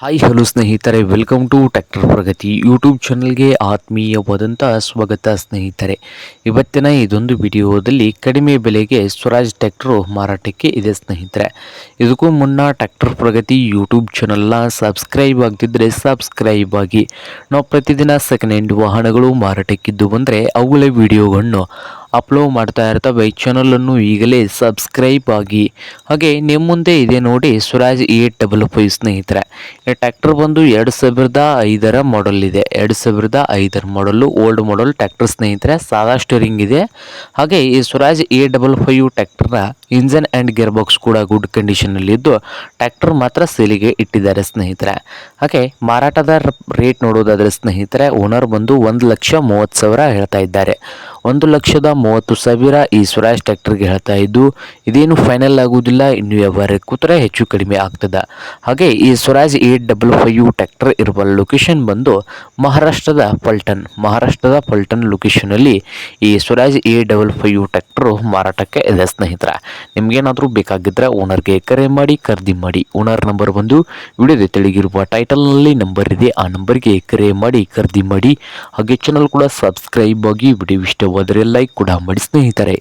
Hi hello ಸ್ನೇಹಿತರೆ, welcome to tractor Pragati YouTube ಚಾನಲ್ಗೆ ಆತ್ಮೀಯವಾದಂಥ ಸ್ವಾಗತ ಸ್ನೇಹಿತರೆ. ಇವತ್ತಿನ ಇದೊಂದು ವಿಡಿಯೋದಲ್ಲಿ ಕಡಿಮೆ ಬೆಲೆಗೆ ಸ್ವರಾಜ್ ಟ್ರ್ಯಾಕ್ಟರು ಮಾರಾಟಕ್ಕೆ ಇದೆ ಸ್ನೇಹಿತರೆ. ಇದಕ್ಕೂ ಮುನ್ನ ಟ್ರ್ಯಾಕ್ಟರ್ ಪ್ರಗತಿ ಯೂಟ್ಯೂಬ್ ಚಾನಲ್ನ ಸಬ್ಸ್ಕ್ರೈಬ್ ಆಗದಿದ್ದರೆ ಸಬ್ಸ್ಕ್ರೈಬ್ ಆಗಿ. ನಾವು ಪ್ರತಿದಿನ ಸೆಕೆಂಡ್ ಹ್ಯಾಂಡ್ ವಾಹನಗಳು ಮಾರಾಟಕ್ಕಿದ್ದು ಬಂದರೆ ಅವುಗಳ ವಿಡಿಯೋಗಳನ್ನು ಅಪ್ಲೋಡ್ ಮಾಡ್ತಾ ಇರ್ತವೆ. ಚಾನಲನ್ನು ಈಗಲೇ ಸಬ್ಸ್ಕ್ರೈಬ್ ಆಗಿ. ಹಾಗೆ ನಿಮ್ಮ ಮುಂದೆ ಇದೆ ನೋಡಿ ಸ್ವರಾಜ್ 855 ಸ್ನೇಹಿತರೆ. ಈ ಟ್ರ್ಯಾಕ್ಟರ್ ಬಂದು 2005 ಮಾಡೆಲ್ ಇದೆ. 2005 ಮಾಡಲು ಓಲ್ಡ್ ಮಾಡೆಲ್ ಟ್ರ್ಯಾಕ್ಟರ್ ಸ್ನೇಹಿತರೆ. ಸಾದಾ ಸ್ಟೀರಿಂಗ್ ಇದೆ. ಹಾಗೆ ಈ ಸ್ವರಾಜ್ 855 ಟ್ರ್ಯಾಕ್ಟರ್ನ ಇಂಜನ್ ಆ್ಯಂಡ್ ಗೇರ್ ಬಾಕ್ಸ್ ಕೂಡ ಗುಡ್ ಕಂಡೀಷನಲ್ಲಿದ್ದು ಟ್ರ್ಯಾಕ್ಟರ್ ಮಾತ್ರ ಸೇಲಿಗೆ ಇಟ್ಟಿದ್ದಾರೆ ಸ್ನೇಹಿತರೆ. ಹಾಗೆ ಮಾರಾಟದ ರೇಟ್ ನೋಡೋದಾದರೆ ಸ್ನೇಹಿತರೆ, ಓನರ್ ಬಂದು 1,30,30,000 ಹೇಳ್ತಾ ಇದ್ದಾರೆ. 1,30,30,000 ಈ ಸ್ವರಾಜ್ ಟ್ರ್ಯಾಕ್ಟರ್ಗೆ ಹೇಳ್ತಾ ಇದ್ದು, ಇದೇನು ಫೈನಲ್ ಆಗುವುದಿಲ್ಲ, ಇನ್ನು ವ್ಯವಹಾರ ಕೂತ್ರೆ ಹೆಚ್ಚು ಕಡಿಮೆ ಆಗ್ತದೆ. ಹಾಗೆ ಈ ಸ್ವರಾಜ್ 855 ಟ್ರ್ಯಾಕ್ಟರ್ ಇರುವ ಲೊಕೇಶನ್ ಬಂದು ಮಹಾರಾಷ್ಟ್ರದ ಪಲ್ಟನ್ ಲೊಕೇಶನಲ್ಲಿ ಈ ಸ್ವರಾಜ್ 855 ಟ್ರ್ಯಾಕ್ಟರ್ ಮಾರಾಟಕ್ಕೆ ಇದೆ ಸ್ನೇಹಿತರೆ. ನಿಮ್ಗೇನಾದರೂ ಬೇಕಾಗಿದ್ದರೆ ಓನರ್ಗೆ ಕರೆ ಮಾಡಿ ಖರೀದಿ ಮಾಡಿ. ಓನರ್ ನಂಬರ್ ಬಂದು ವಿಡಿಯೋದ ತೆಳಗಿರುವ ಟೈಟಲ್ನಲ್ಲಿ ನಂಬರ್ ಇದೆ, ಆ ನಂಬರ್ಗೆ ಕರೆ ಮಾಡಿ ಖರೀದಿ ಮಾಡಿ. ಹಾಗೆ ಚಾನಲ್ ಕೂಡ ಸಬ್ಸ್ಕ್ರೈಬ್ ಆಗಿ. ವಿಡಿಯೋ ಇಷ್ಟವಾದರೆ ಲೈಕ್ ಕೂಡ ಮಾಡಿ ಸ್ನೇಹಿತರೆ.